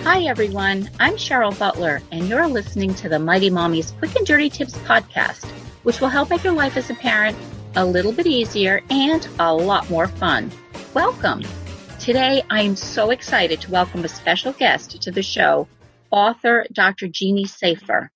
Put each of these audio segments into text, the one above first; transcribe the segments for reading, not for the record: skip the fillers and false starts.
Hi, everyone. I'm Cheryl Butler, and you're listening to the Mighty Mommy's Quick and Dirty Tips podcast, which will help make your life as a parent a little bit easier and a lot more fun. Welcome. Today, I am so excited to welcome a special guest to the show, author Dr. Jeanne Safer.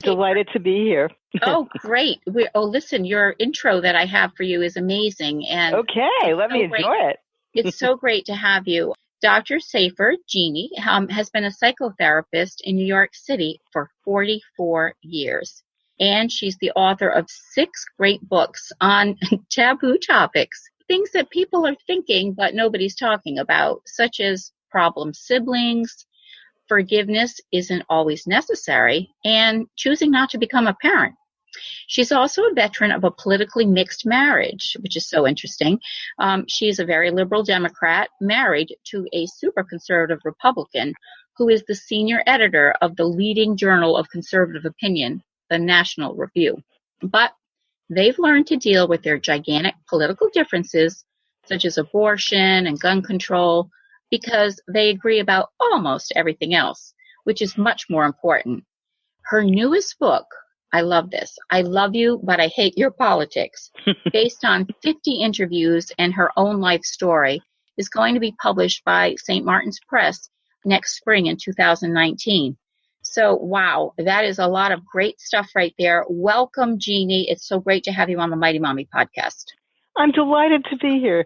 Delighted to be here. Oh, great. Listen, your intro that I have for you is amazing. And okay, let me enjoy it. It's so great to have you. Dr. Safer, Jeanne, has been a psychotherapist in New York City for 44 years. And she's the author of 6 great books on taboo topics, things that people are thinking but nobody's talking about, such as problem siblings, forgiveness isn't always necessary, and choosing not to become a parent. She's also a veteran of a politically mixed marriage, which is so interesting. She is a very liberal Democrat married to a super conservative Republican who is the senior editor of the leading journal of conservative opinion, the National Review. But they've learned to deal with their gigantic political differences, such as abortion and gun control, because they agree about almost everything else, which is much more important. Her newest book, I love this. I Love You, But I Hate Your Politics, based on 50 interviews and her own life story, is going to be published by St. Martin's Press next spring in 2019. So, wow, that is a lot of great stuff right there. Welcome, Jeanne. It's so great to have you on the Mighty Mommy podcast. I'm delighted to be here,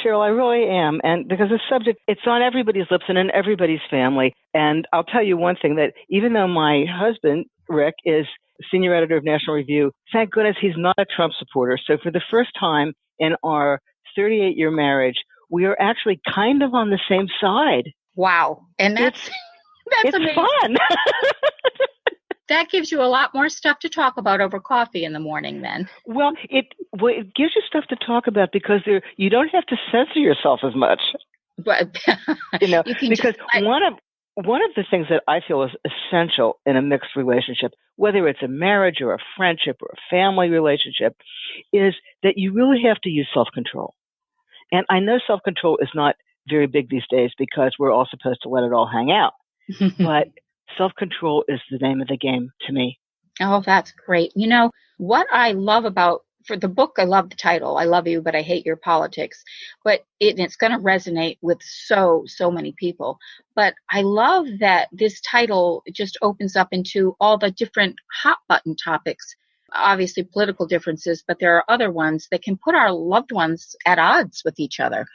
Cheryl. I really am. And because the subject, it's on everybody's lips and in everybody's family. And I'll tell you one thing, that even though my husband, Rick, is senior editor of National Review, thank goodness he's not a Trump supporter. So for the first time in our 38-year marriage, we are actually kind of on the same side. Wow. And that's amazing. Fun. That gives you a lot more stuff to talk about over coffee in the morning then. Well, it gives you stuff to talk about because you don't have to censor yourself as much. But because one of the things that I feel is essential in a mixed relationship, whether it's a marriage or a friendship or a family relationship, is that you really have to use self-control. And I know self-control is not very big these days because we're all supposed to let it all hang out. But self-control is the name of the game to me. Oh, that's great. You know, what I love for the book, I love the title, I Love You, But I Hate Your Politics. But it's going to resonate with so many people. But I love that this title just opens up into all the different hot button topics, obviously political differences, but there are other ones that can put our loved ones at odds with each other.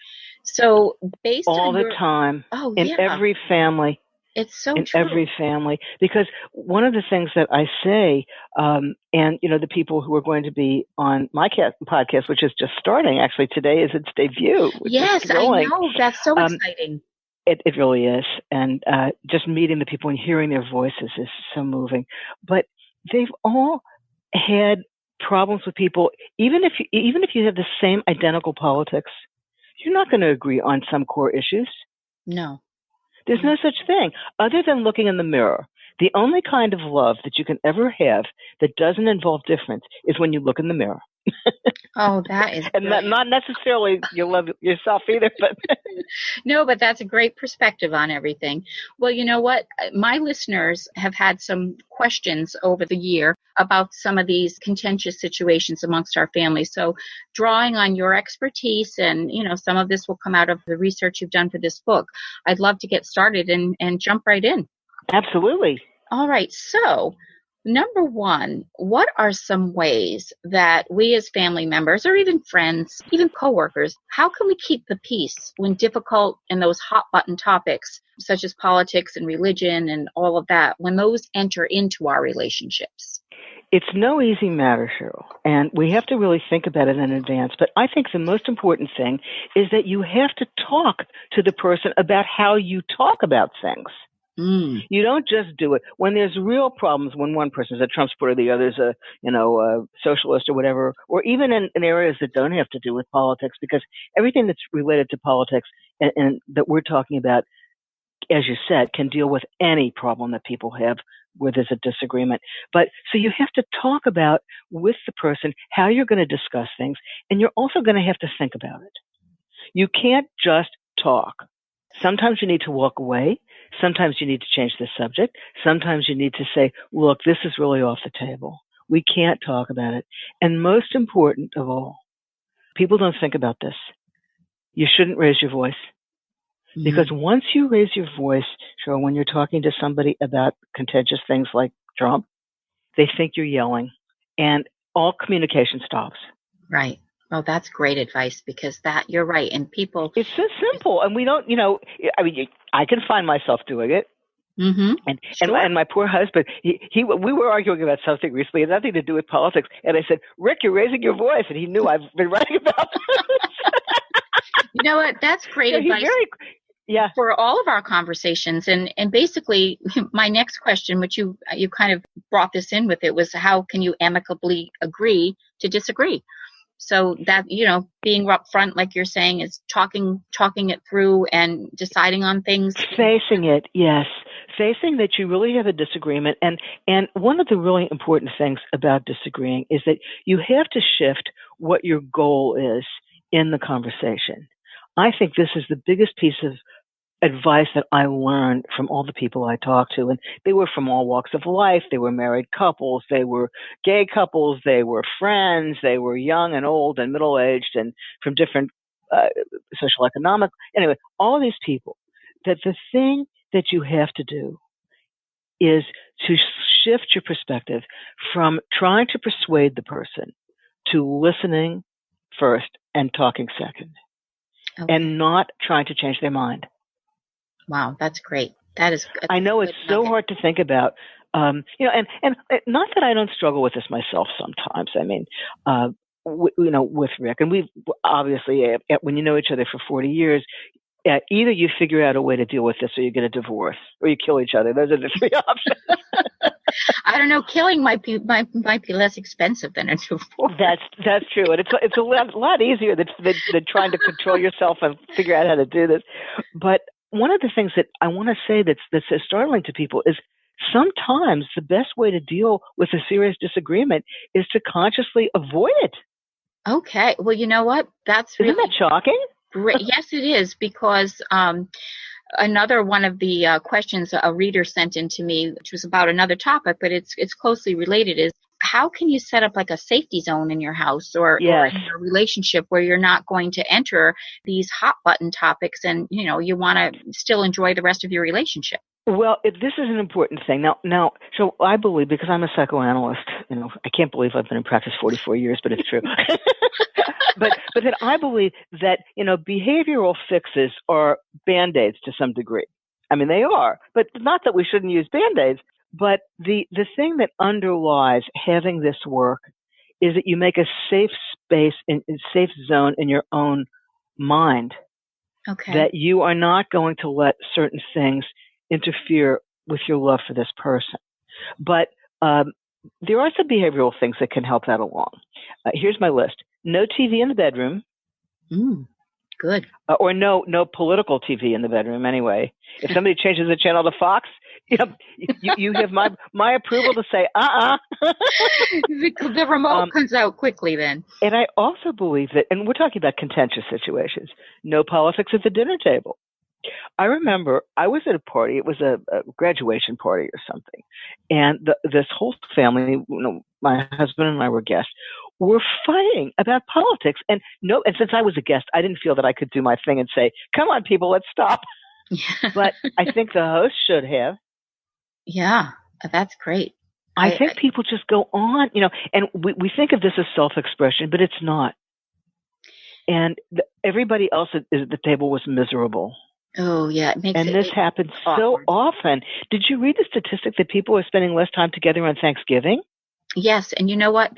So based all on the time, in every family. It's so in true. Every family, because one of the things that I say, and the people who are going to be on my podcast, which is just starting, actually today is its debut. Yes, I know. That's so exciting. It really is, and just meeting the people and hearing their voices is so moving. But they've all had problems with people, even if you have the same identical politics, you're not going to agree on some core issues. No. There's no such thing other than looking in the mirror. The only kind of love that you can ever have that doesn't involve difference is when you look in the mirror. Oh, that is and not necessarily you love yourself either, but no, but that's a great perspective on everything. Well, you know what? My listeners have had some questions over the year about some of these contentious situations amongst our family. So drawing on your expertise and, some of this will come out of the research you've done for this book. I'd love to get started and jump right in. Absolutely. All right. So number one, what are some ways that we as family members or even friends, even coworkers, how can we keep the peace when difficult and those hot button topics such as politics and religion and all of that, when those enter into our relationships? It's no easy matter, Cheryl, and we have to really think about it in advance. But I think the most important thing is that you have to talk to the person about how you talk about things. You don't just do it when there's real problems, when one person is a Trump supporter, the other's a socialist or whatever, or even in areas that don't have to do with politics, because everything that's related to politics and that we're talking about, as you said, can deal with any problem that people have where there's a disagreement. But so you have to talk about with the person how you're going to discuss things, and you're also going to have to think about it. You can't just talk. Sometimes you need to walk away. Sometimes you need to change the subject. Sometimes you need to say, look, this is really off the table. We can't talk about it. And most important of all, people don't think about this. You shouldn't raise your voice. Because once you raise your voice, Cheryl, when you're talking to somebody about contentious things like Trump, they think you're yelling, and all communication stops. Right. Well, that's great advice, because you're right. And people, it's so simple, and we don't, I can find myself doing it. Mm-hmm. And my poor husband, we were arguing about something recently, had nothing to do with politics, and I said, Rick, you're raising your voice, and he knew I've been writing about this. You know what? That's great advice. For all of our conversations. And basically, my next question, which you kind of brought this in with it, was how can you amicably agree to disagree? So that, being upfront, like you're saying, is talking it through and deciding on things. Facing it, yes. Facing that you really have a disagreement. And one of the really important things about disagreeing is that you have to shift what your goal is in the conversation. I think this is the biggest piece of advice that I learned from all the people I talked to. And they were from all walks of life. They were married couples. They were gay couples. They were friends. They were young and old and middle-aged and from different social economic. Anyway, all these people, that the thing that you have to do is to shift your perspective from trying to persuade the person to listening first and talking second. Okay. And not trying to change their mind. Wow, that's great. That's I know it's so hard to think about, and not that I don't struggle with this myself sometimes. I mean, with Rick, and we've obviously, when you know each other for 40 years, either you figure out a way to deal with this, or you get a divorce, or you kill each other. Those are the three options. I don't know. Killing might be less expensive than a divorce. That's true, and it's a lot easier than trying to control yourself and figure out how to do this. But one of the things that I want to say that's so startling to people is sometimes the best way to deal with a serious disagreement is to consciously avoid it. Okay. Well, you know what? Isn't that shocking? Great. Yes, it is, because another one of the questions a reader sent in to me, which was about another topic, but it's closely related, is how can you set up like a safety zone in your house or in your relationship where you're not going to enter these hot button topics and, you want to still enjoy the rest of your relationship? Well, this is an important thing. Now, so I believe, because I'm a psychoanalyst, I can't believe I've been in practice 44 years, but it's true. but then I believe that, behavioral fixes are Band-Aids to some degree. I mean, they are, but not that we shouldn't use Band-Aids. But the thing that underlies having this work is that you make a safe space, a safe zone in your own mind. Okay. That you are not going to let certain things interfere with your love for this person. But there are some behavioral things that can help that along. Here's my list. No TV in the bedroom. Good. Or no political TV in the bedroom anyway. If somebody changes the channel to Fox, you have my approval to say, The remote comes out quickly then. And I also believe that, and we're talking about contentious situations, no politics at the dinner table. I remember I was at a party. It was a graduation party or something. And this whole family, my husband and I were guests, were fighting about politics. And since I was a guest, I didn't feel that I could do my thing and say, come on, people, let's stop. But I think the host should have. Yeah, that's great. I think people just go on, and we think of this as self-expression, but it's not. And everybody else at the table was miserable. Oh, yeah. This happens so often. Did you read the statistic that people are spending less time together on Thanksgiving? Yes, and you know what?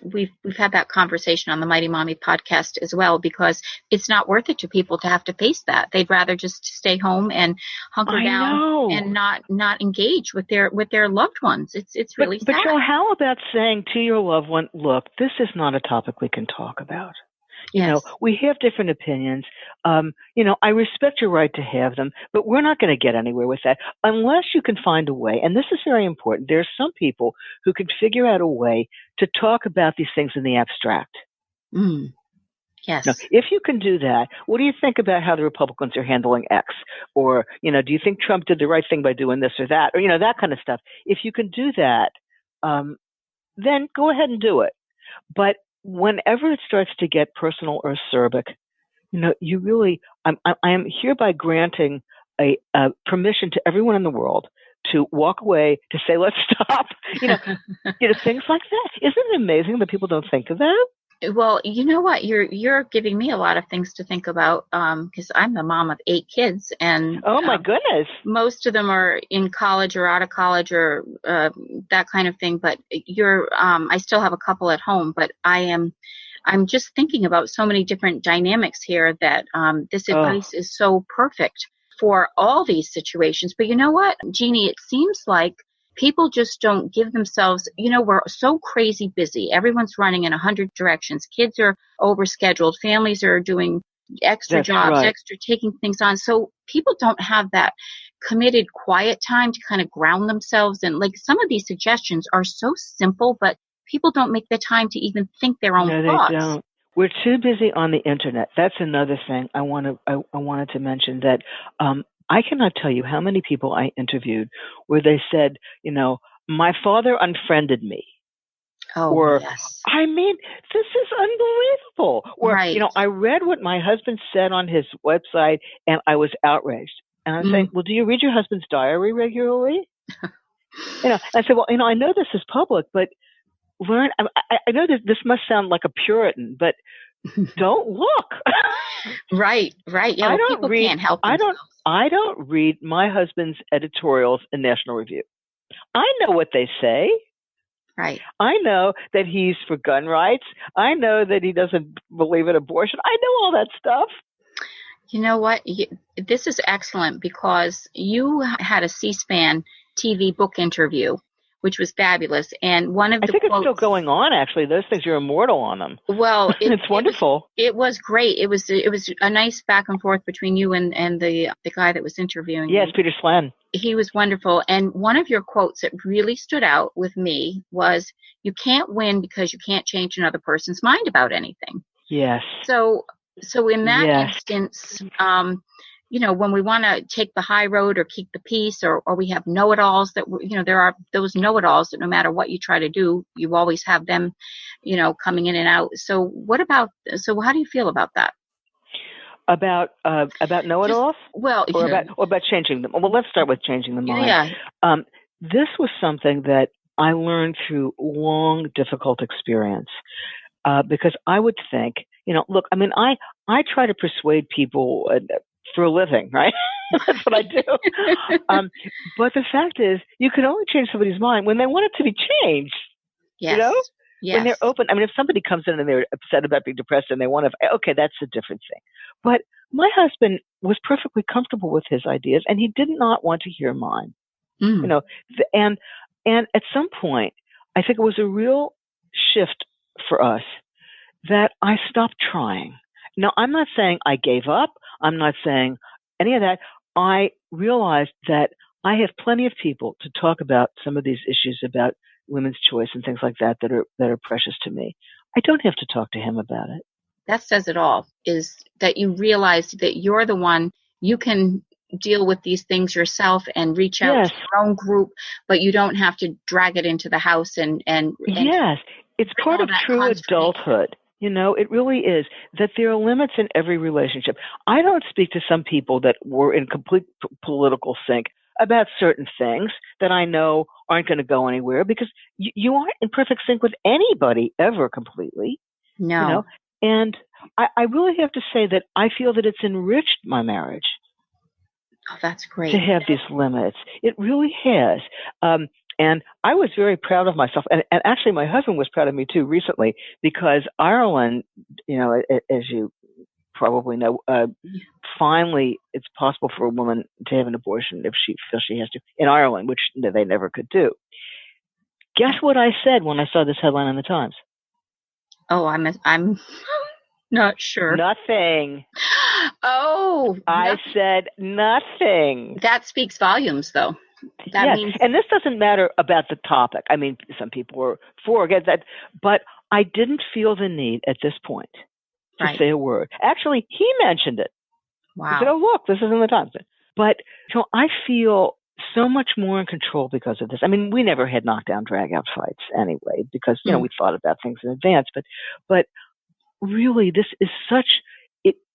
We've had that conversation on the Mighty Mommy podcast as well, because it's not worth it to people to have to face that. They'd rather just stay home and hunker down and not engage with their loved ones. It's really sad. But how about saying to your loved one, look, this is not a topic we can talk about. We have different opinions. I respect your right to have them, but we're not going to get anywhere with that unless you can find a way. And this is very important. There are some people who can figure out a way to talk about these things in the abstract. Yes. Now, if you can do that, what do you think about how the Republicans are handling X? Or, do you think Trump did the right thing by doing this or that? Or, that kind of stuff. If you can do that, then go ahead and do it. But whenever it starts to get personal or acerbic, you really, I am hereby granting a permission to everyone in the world to walk away, to say, let's stop, things like that. Isn't it amazing that people don't think of that? Well, you know what? You're giving me a lot of things to think about, because I'm the mom of 8 kids, and oh my goodness, most of them are in college or out of college or that kind of thing. But I still have a couple at home, but I'm just thinking about so many different dynamics here that this advice is so perfect for all these situations. But you know what, Jeannie, it seems like people just don't give themselves, we're so crazy busy. Everyone's running in 100 directions. Kids are overscheduled. Families are doing extra jobs, extra taking things on. So people don't have that committed quiet time to kind of ground themselves. And like some of these suggestions are so simple, but people don't make the time to even think their own thoughts. No, they don't. We're too busy on the internet. That's another thing I wanted to mention, that I cannot tell you how many people I interviewed where they said, my father unfriended me. Oh, or, yes. I mean, this is unbelievable. Or, right. I read what my husband said on his website and I was outraged. And I'm saying, well, do you read your husband's diary regularly? I said, well, I know this is public, but learn. I know that this must sound like a Puritan, but don't look. Right. Yeah, well, people can't help themselves. I don't read my husband's editorials in National Review. I know what they say. Right. I know that he's for gun rights. I know that he doesn't believe in abortion. I know all that stuff. You know what? This is excellent because you had a C-SPAN TV book interview, which was fabulous. And one of the I think quotes, it's still going on, actually. Those things, you're immortal on them. Well, it's wonderful. It was great. It was a nice back and forth between you and the guy that was interviewing. Yes, Peter Slan. He was wonderful. And one of your quotes that really stood out with me was, you can't win because you can't change another person's mind about anything. Yes. So in that instance, when we want to take the high road or keep the peace, or we have know-it-alls that, there are those know-it-alls that no matter what you try to do, you always have them, coming in and out. So how do you feel about that? About know-it-alls? Well, or about changing them. Well, let's start with changing the mind. Yeah. This was something that I learned through long, difficult experience. Because I would think, look, I mean, I try to persuade people for a living, right? That's what I do. But the fact is, you can only change somebody's mind when they want it to be changed. Yes. When they're open. I mean, if somebody comes in and they're upset about being depressed and they want to, okay, that's a different thing. But my husband was perfectly comfortable with his ideas, and he did not want to hear mine. And at some point, I think it was a real shift for us that I stopped trying. Now, I'm not saying I gave up. I'm not saying any of that. I realized that I have plenty of people to talk about some of these issues about women's choice and things like that are precious to me. I don't have to talk to him about it. That says it all, is that you realized that you're the one, you can deal with these things yourself and reach out to your own group, but you don't have to drag it into the house and yes, it's part of true adulthood. It really is, that there are limits in every relationship. I don't speak to some people that were in complete political sync about certain things that I know aren't going to go anywhere, because you aren't in perfect sync with anybody ever completely. No. And I really have to say that I feel that it's enriched my marriage. Oh, that's great. To have these limits. It really has. And I was very proud of myself. And actually, my husband was proud of me, too, recently, because Ireland, as you probably know, finally it's possible for a woman to have an abortion if she feels she has to in Ireland, which they never could do. Guess what I said when I saw this headline in the Times? Oh, I'm not sure. Nothing. Oh. I said nothing. That speaks volumes, though. That means... And this doesn't matter about the topic. I mean, some people were for or against that, but I didn't feel the need at this point to say a word. Actually, he mentioned it. Wow. He said, "Oh, look, this isn't the time." But I feel so much more in control because of this. I mean, we never had knockdown, drag-out fights anyway, because we thought about things in advance. But really, this is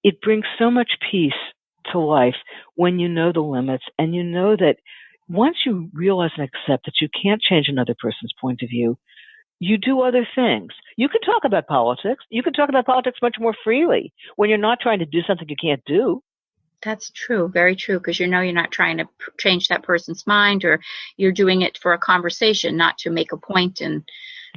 it brings so much peace to life when you know the limits, and you know that once you realize and accept that you can't change another person's point of view, you do other things. You can talk about politics. You can talk about politics much more freely when you're not trying to do something you can't do. That's true. Very true. Because you're not trying to change that person's mind, or you're doing it for a conversation, not to make a point. And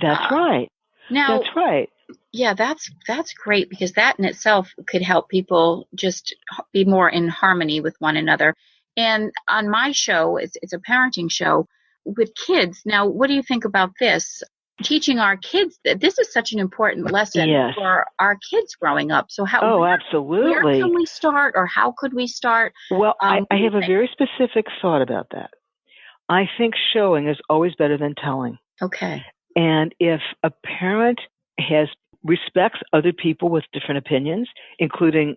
that's right. Now, that's right. Yeah, that's great, because that in itself could help people just be more in harmony with one another. And on my show, it's a parenting show with kids. Now, what do you think about this? Teaching our kids that this is such an important lesson for our kids growing up. So absolutely. Where can we start, or how could we start? Well, I have a very specific thought about that. I think showing is always better than telling. Okay. And if a parent respects other people with different opinions, including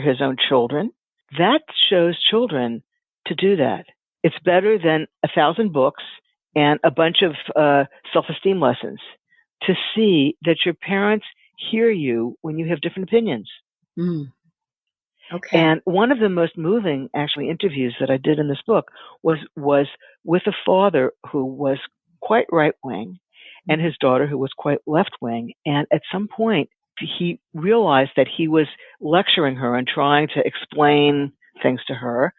his own children, that shows children to do that. It's better than 1,000 books and a bunch of self-esteem lessons to see that your parents hear you when you have different opinions. Okay. And one of the most moving, actually, interviews that I did in this book was with a father who was quite right-wing and his daughter who was quite left-wing. And at some point, he realized that he was lecturing her and trying to explain things to her.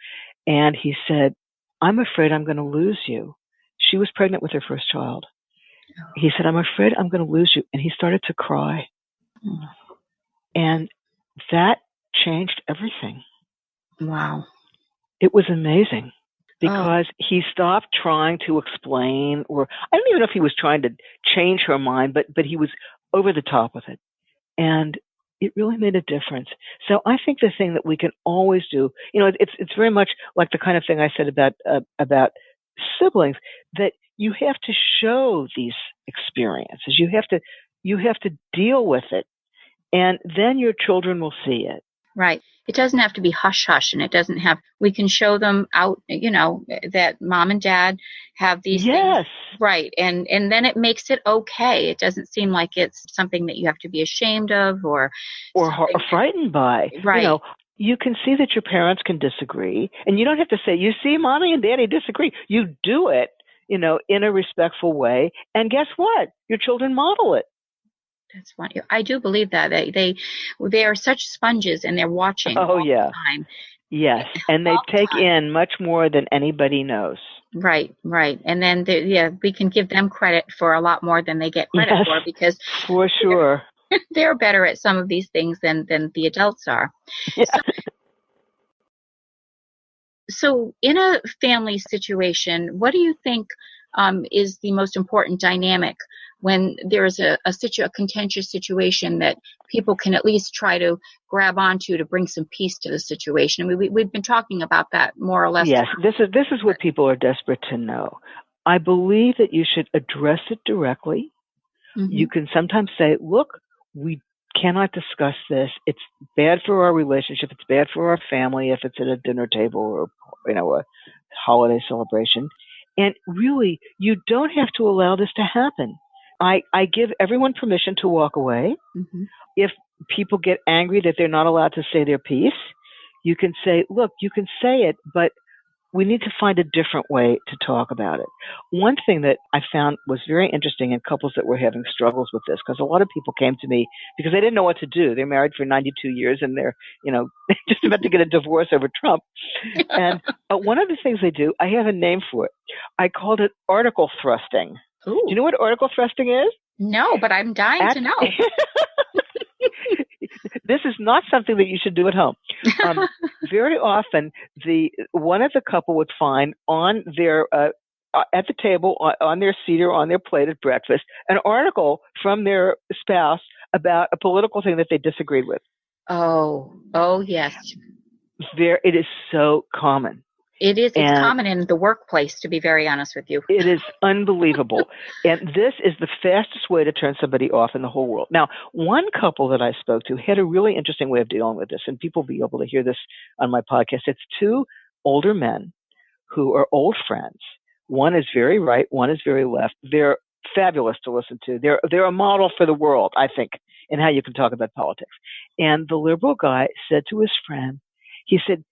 And he said, "I'm afraid I'm going to lose you." She was pregnant with her first child. He said, "I'm afraid I'm going to lose you." And he started to cry. And that changed everything. Wow. It was amazing because he stopped trying to explain, or I don't even know if he was trying to change her mind, but he was over the top with it. And it really made a difference. So I think the thing that we can always do, it's very much like the kind of thing I said about siblings, that you have to show these experiences. You have to deal with it, and then your children will see it. Right. It doesn't have to be hush hush, and we can show them out, that mom and dad have these things. Right. And then it makes it okay. It doesn't seem like it's something that you have to be ashamed of or frightened by. Right. You can see that your parents can disagree, and you don't have to say, "You see, mommy and daddy disagree." You do it, in a respectful way. And guess what? Your children model it. That's funny. I do believe that they are such sponges, and they're watching all the time. Yes, and they take in much more than anybody knows. Right. And then we can give them credit for a lot more than they get credit for, because for sure they're better at some of these things than the adults are. Yeah. So in a family situation, what do you think is the most important dynamic when there is a contentious situation that people can at least try to grab onto to bring some peace to the situation? I mean, we've been talking about that more or less. Yes, this is what people are desperate to know. I believe that you should address it directly. Mm-hmm. You can sometimes say, "Look, we cannot discuss this. It's bad for our relationship. It's bad for our family if it's at a dinner table or, a holiday celebration." And really, you don't have to allow this to happen. I give everyone permission to walk away. Mm-hmm. If people get angry that they're not allowed to say their piece, you can say, "Look, you can say it, but we need to find a different way to talk about it." One thing that I found was very interesting in couples that were having struggles with this, because a lot of people came to me because they didn't know what to do. They're married for 92 years and they're, just about to get a divorce over Trump. And one of the things they do, I have a name for it. I called it article thrusting. Ooh. Do you know what article thrusting is? No, but I'm dying to know. This is not something that you should do at home. Very often, one of the couple would find on their at the table, on their seat or on their plate at breakfast, an article from their spouse about a political thing that they disagreed with. Oh yes. It is so common. It is. It's And common in the workplace, to be very honest with you. it is unbelievable. And this is the fastest way to turn somebody off in the whole world. Now, one couple that I spoke to had a really interesting way of dealing with this, and people will be able to hear this on my podcast. It's two older men who are old friends. One is very right, one is very left. They're fabulous to listen to. They're a model for the world, I think, in how you can talk about politics. And the liberal guy said to his friend, he said,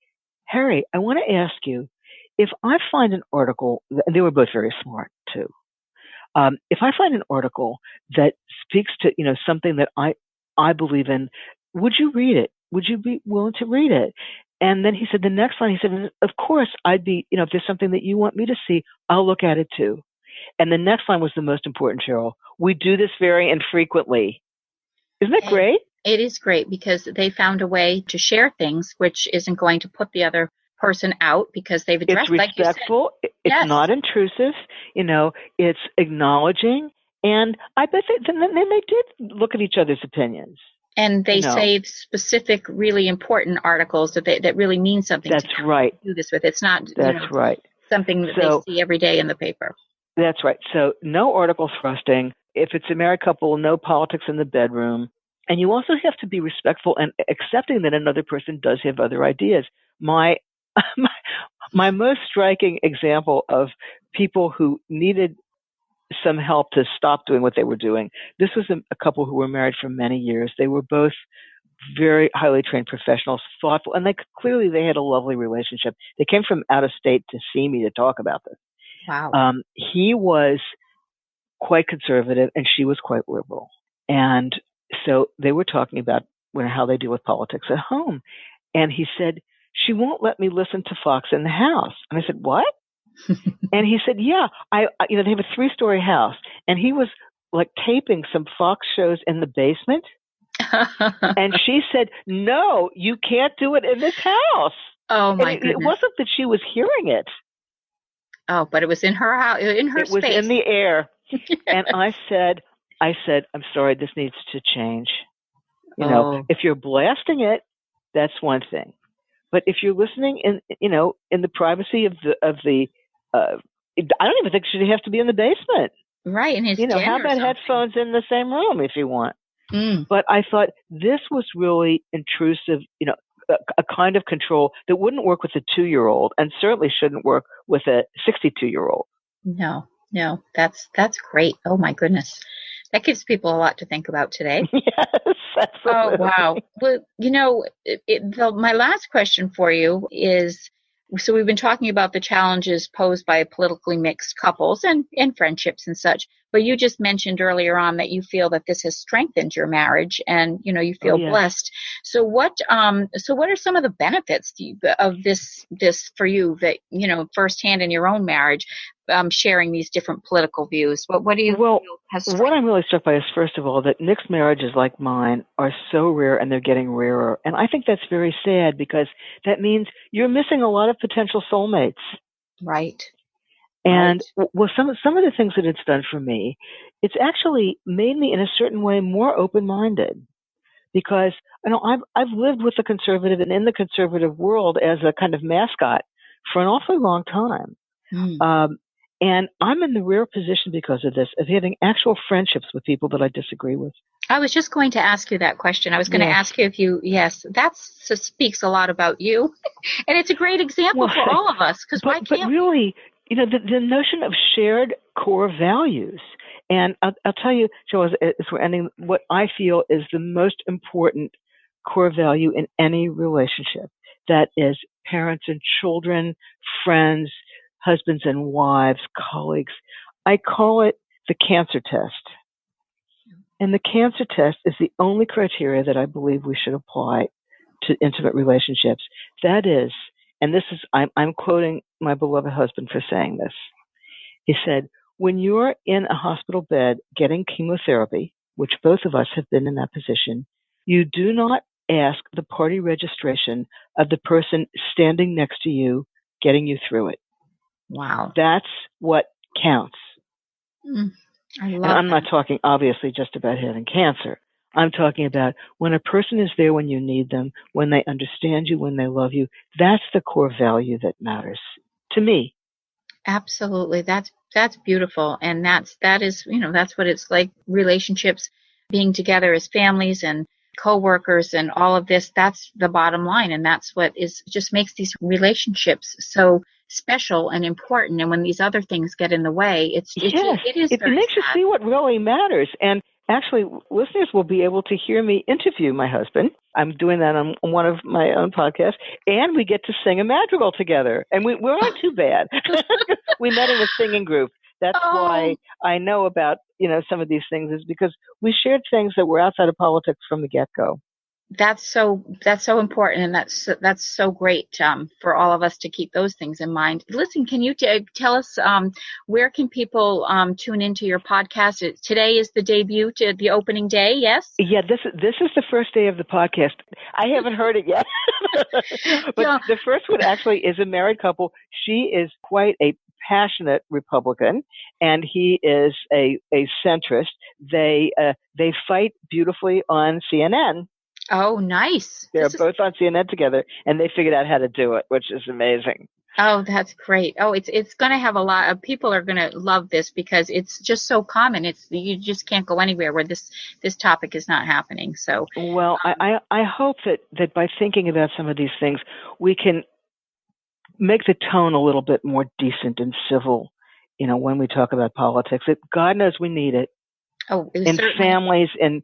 Harry, I want to ask you, if I find an article, and they were both very smart too. If I find an article that speaks to, something that I believe in, would you read it? Would you be willing to read it? And then he said, the next line, he said, of course, I'd be, if there's something that you want me to see, I'll look at it too. And the next line was the most important, Cheryl. We do this very infrequently. Isn't that great? It is great because they found a way to share things, which isn't going to put the other person out because they've addressed, it's respectful. Like it's yes. not intrusive. It's acknowledging. And I bet then they did look at each other's opinions. And they save specific, really important articles that really mean something. That's to right. Do this with. It's not. That's right. Something that they see every day in the paper. That's right. So no article thrusting. If it's a married couple, no politics in the bedroom. And you also have to be respectful and accepting that another person does have other ideas. My most striking example of people who needed some help to stop doing what they were doing. This was a couple who were married for many years. They were both very highly trained professionals, thoughtful, and clearly they had a lovely relationship. They came from out of state to see me to talk about this. Wow. He was quite conservative and she was quite liberal. And so they were talking about how they deal with politics at home. And he said, she won't let me listen to Fox in the house. And I said, what? And he said, yeah, they have a 3-story house. And he was like taping some Fox shows in the basement. And she said, no, you can't do it in this house. Oh my goodness. It wasn't that she was hearing it. Oh, but it was in her house, in her space. It was in the air. And I said, I'm sorry, this needs to change. If you're blasting it, that's one thing. But if you're listening in the privacy of the I don't even think it should have to be in the basement. Right, in his how about headphones in the same room if you want? But I thought this was really intrusive, a kind of control that wouldn't work with a 2-year-old and certainly shouldn't work with a 62-year-old. No, that's great. Oh my goodness. That gives people a lot to think about today. Yes, absolutely. Oh, wow. Well, my last question for you is, so we've been talking about the challenges posed by politically mixed couples and friendships and such, but you just mentioned earlier on that you feel that this has strengthened your marriage and, you feel blessed. So what are some of the benefits of this for you that, firsthand in your own marriage, sharing these different political views? What do you feel has strengthened? What I'm really struck by is, first of all, that mixed marriages like mine are so rare and they're getting rarer. And I think that's very sad because that means you're missing a lot of potential soulmates. Right. And some of the things that it's done for me, it's actually made me in a certain way more open-minded because I've lived with the conservative and in the conservative world as a kind of mascot for an awfully long time. And I'm in the rare position because of this, of having actual friendships with people that I disagree with. I was just going to ask you that question. I was going to ask you that speaks a lot about you. And it's a great example for all of us. But really, the notion of shared core values. And I'll tell you, Joe, as we're ending, what I feel is the most important core value in any relationship. That is parents and children, friends, husbands and wives, colleagues. I call it the cancer test. And the cancer test is the only criteria that I believe we should apply to intimate relationships. That is, and this is, I'm quoting my beloved husband for saying this. He said, when you're in a hospital bed getting chemotherapy, which both of us have been in that position, you do not ask the party registration of the person standing next to you getting you through it. Wow. That's what counts. I love and I'm not talking obviously just about having cancer. I'm talking about when a person is there when you need them, when they understand you, when they love you. That's the core value that matters to me. Absolutely. That's beautiful. And that is, that's what it's like, relationships, being together as families and coworkers and all of this. That's the bottom line. And that's what just makes these relationships so special and important. And when these other things get in the way, Yes, it is it very makes you sad. see what really matters. And actually, listeners will be able to hear me interview my husband. I'm doing that on one of my own podcasts, and we get to sing a madrigal together. And we aren't too bad. We met in a singing group. That's why I know about, some of these things, is because we shared things that were outside of politics from the get-go. That's so important, and that's so great for all of us to keep those things in mind. Listen, can you tell us where can people tune into your podcast? Today is the debut, to the opening day. Yes. Yeah, this is the first day of the podcast. I haven't heard it yet, but the first one actually is a married couple. She is quite a passionate Republican, and he is a centrist. They fight beautifully on CNN. Oh, nice. They're both on CNN together, and they figured out how to do it, which is amazing. Oh, that's great. Oh, it's going to have a lot of people are going to love this, because it's just so common. You just can't go anywhere where this topic is not happening. So, well, I hope that by thinking about some of these things, we can make the tone a little bit more decent and civil, when we talk about politics. God knows we need it. Oh, in families, in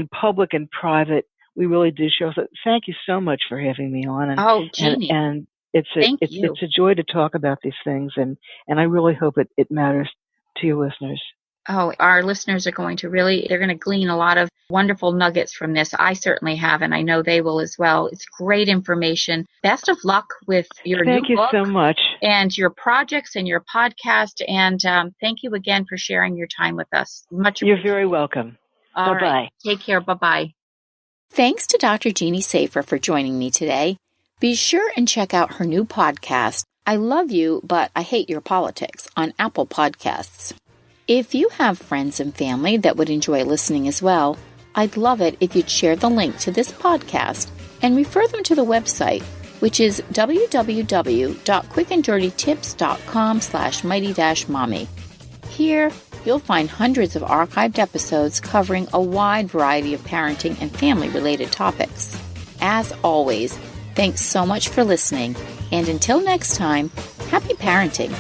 public and private. We really do show. So thank you so much for having me on. Jeanne. And it's a joy to talk about these things, and I really hope it matters to your listeners. Oh, our listeners are going to they're going to glean a lot of wonderful nuggets from this. I certainly have, and I know they will as well. It's great information. Best of luck with your new book. Thank you so much. And your projects and your podcast. And thank you again for sharing your time with us. Much appreciated. You're very welcome. All Bye-bye. Right. Take care. Bye-bye. Thanks to Dr. Jeanne Safer for joining me today. Be sure and check out her new podcast, I Love You, But I Hate Your Politics, on Apple Podcasts. If you have friends and family that would enjoy listening as well, I'd love it if you'd share the link to this podcast and refer them to the website, which is www.quickanddirtytips.com/mighty-mommy. Here, you'll find hundreds of archived episodes covering a wide variety of parenting and family-related topics. As always, thanks so much for listening, and until next time, happy parenting.